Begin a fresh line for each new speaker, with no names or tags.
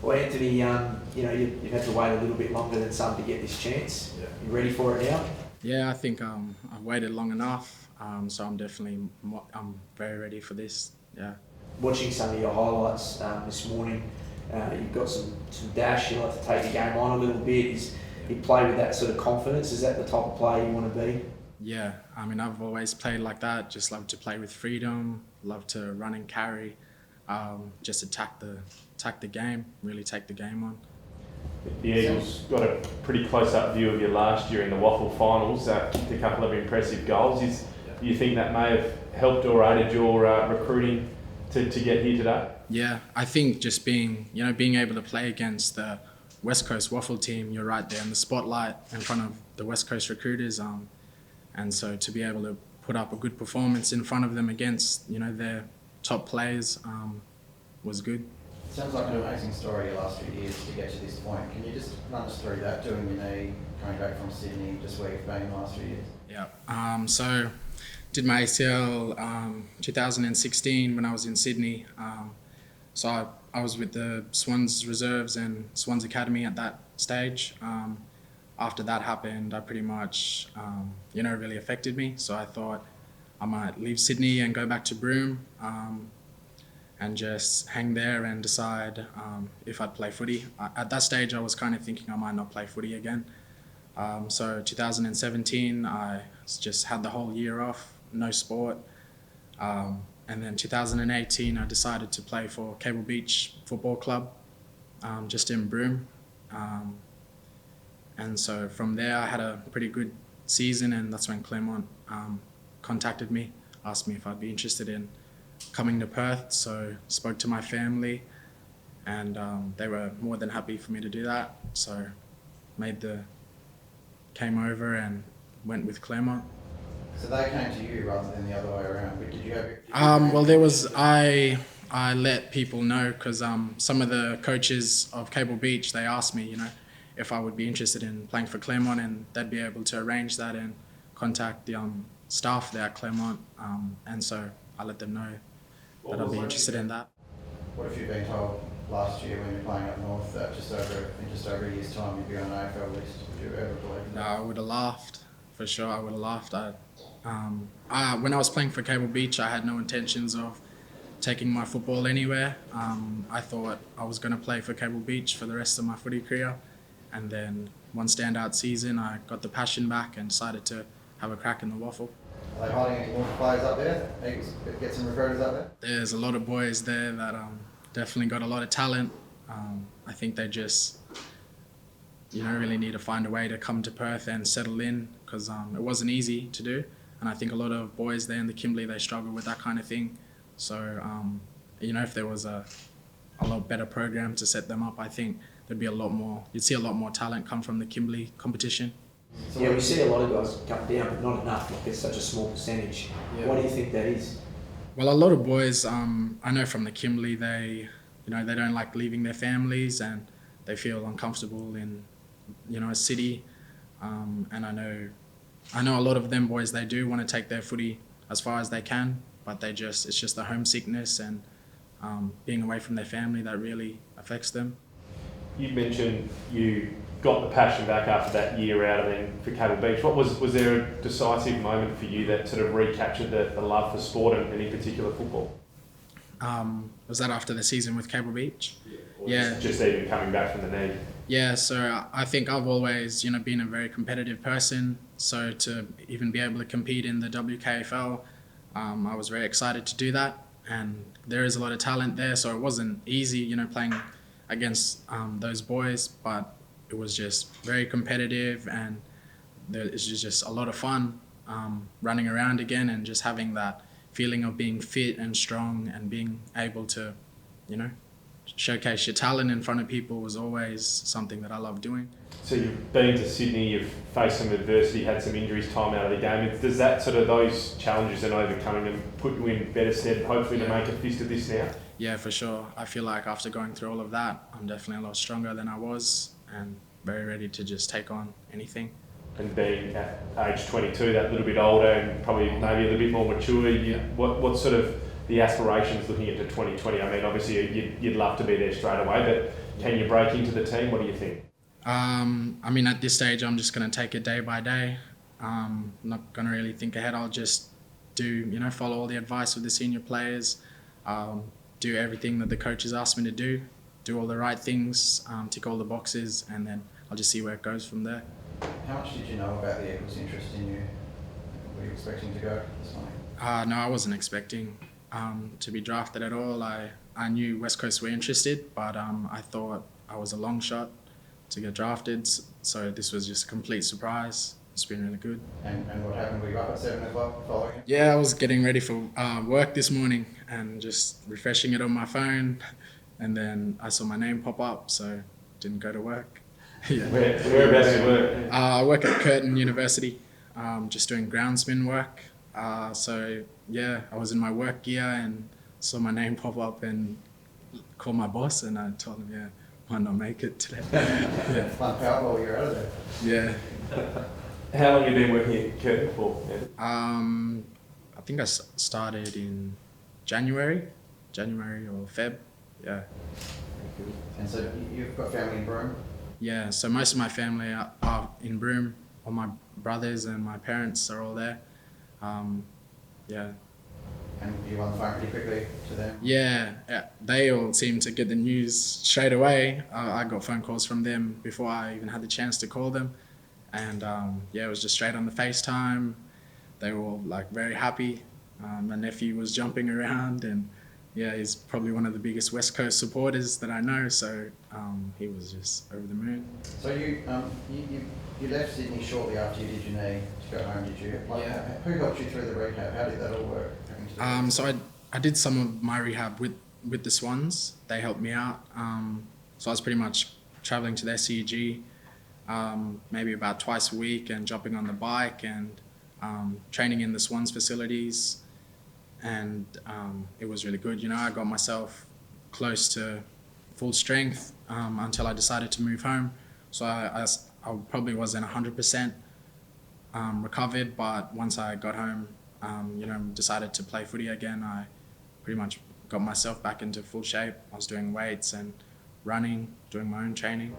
Well, Anthony, you've had to wait a little bit longer than some to get this chance.
Yeah.
You ready for it now?
Yeah, I think I've waited long enough, so I'm very ready for this. Yeah.
Watching some of your highlights this morning, you've got some dash. You like to take the game on a little bit. You play with that sort of confidence. Is that the type of player you want to be?
Yeah, I mean, I've always played like that. Just love to play with freedom. Love to run and carry. Just attack the game. Really take the game on.
The Eagles got a pretty close-up view of you last year in the Waffle finals. Kicked a couple of impressive goals. Do you think that may have helped or aided your recruiting to get here today?
Yeah, I think just being able to play against the West Coast Waffle team, you're right there in the spotlight in front of the West Coast recruiters. And so to be able to put up a good performance in front of them against their top players was good.
Sounds like an amazing story your last few years to get to this point. Can you just run us through that, doing your knee, coming back from Sydney, just where you've been the last few years?
Yeah. So did my ACL 2016 when I was in Sydney. So I was with the Swans Reserves and Swans Academy at that stage. After that happened, I pretty much, really affected me. So I thought I might leave Sydney and go back to Broome and just hang there and decide if I'd play footy. At that stage, I was kind of thinking I might not play footy again. So 2017, I just had the whole year off, no sport. And then 2018, I decided to play for Cable Beach Football Club, just in Broome. And so from there, I had a pretty good season, and that's when Claremont contacted me, asked me if I'd be interested in coming to Perth. So spoke to my family, and they were more than happy for me to do that. So came over and went with Claremont.
So they came to you rather than the other way around. But did you have?
I let people know because some of the coaches of Cable Beach, they asked me, if I would be interested in playing for Claremont, and they'd be able to arrange that and contact the staff there at Claremont. And so I let them know that I'd be interested in that.
What have you been told last year when you're playing up north that just over a year's time you'd be on the AFL list? Would you ever believe that?
No, I would have laughed. For sure, I would have laughed. When I was playing for Cable Beach, I had no intentions of taking my football anywhere. I thought I was going to play for Cable Beach for the rest of my footy career. And then one standout season, I got the passion back and decided to have a crack in the Waffle.
Are they hiding any more players up there? Eagles get some recruiters up there?
There's a lot of boys there that definitely got a lot of talent. I think they just really need to find a way to come to Perth and settle in, because it wasn't easy to do. And I think a lot of boys there in the Kimberley, they struggle with that kind of thing. So, if there was a lot better program to set them up, I think there'd be you'd see a lot more talent come from the Kimberley competition.
So yeah, we see a lot of guys come down, but not enough. Like, it's such a small percentage. Yeah. Why do you think that is?
Well, a lot of boys, I know from the Kimberley, they don't like leaving their families, and they feel uncomfortable in a city, and I know a lot of them boys, they do want to take their footy as far as they can, but it's just the homesickness and being away from their family that really affects them.
You mentioned you got the passion back after that year out, and then for Cable Beach. Was there a decisive moment for you that sort of recaptured the love for sport and in particular football?
Was that after the season with Cable Beach?
Yeah. Just even coming back from the NAB.
Yeah, so I think I've always, been a very competitive person. So to even be able to compete in the WKFL, I was very excited to do that. And there is a lot of talent there, so it wasn't easy, playing against those boys, but it was just very competitive, and it's just a lot of fun running around again and just having that feeling of being fit and strong and being able to, showcase your talent in front of people was always something that I love doing.
So you've been to Sydney, you've faced some adversity, had some injuries, time out of the game. Does that those challenges and overcoming them put you in better stead, hopefully, to make a fist of this now?
Yeah, for sure. I feel like after going through all of that, I'm definitely a lot stronger than I was and very ready to just take on anything.
And being at age 22, that little bit older and probably maybe a little bit more mature, what's sort of the aspirations looking into 2020? I mean, obviously you'd love to be there straight away, but Can you break into the team? What do you think?
I mean, at this stage, I'm just going to take it day by day. Not going to really think ahead. I'll just follow all the advice of the senior players, do everything that the coaches asked me to do all the right things, tick all the boxes, and then I'll just see where it goes from there.
How much did you know about the Eagles' interest in you? Were you expecting to go this morning?
No, I wasn't expecting to be drafted at all. I knew West Coast were interested, but I thought I was a long shot to get drafted, so this was just a complete surprise. It's been really good.
And what happened? Were you up at 7 o'clock following it?
Yeah, I was getting ready for work this morning and just refreshing it on my phone, and then I saw my name pop up, so didn't go to work. Yeah.
Whereabouts you work?
I work at Curtin University, just doing groundsman work. So yeah, I was in my work gear and saw my name pop up and called my boss, and I told him, yeah, might not make it today. Yeah.
Fun Powerball, you're out of there.
Yeah.
How long have you been working at Curtin for? Yeah.
I think I started in January or Feb. Yeah.
And so you've got family in Broome?
Yeah, so most of my family are in Broome. All my brothers and my parents are all there. Yeah.
And you on the phone pretty quickly to them?
Yeah, they all seem to get the news straight away. I got phone calls from them before I even had the chance to call them. And yeah, it was just straight on the FaceTime. They were all like very happy. My nephew was jumping around, and yeah, he's probably one of the biggest West Coast supporters that I know, so he was just over the moon.
So you left Sydney shortly after you did your knee to go home, did you?
Yeah.
Who helped you through the rehab? How did that all work?
So I did some of my rehab with the Swans. They helped me out. So I was pretty much travelling to their CG maybe about twice a week and jumping on the bike and training in the Swans facilities. And it was really good. I got myself close to full strength until I decided to move home. So I probably wasn't 100% recovered, but once I got home, decided to play footy again, I pretty much got myself back into full shape. I was doing weights and running, doing my own training.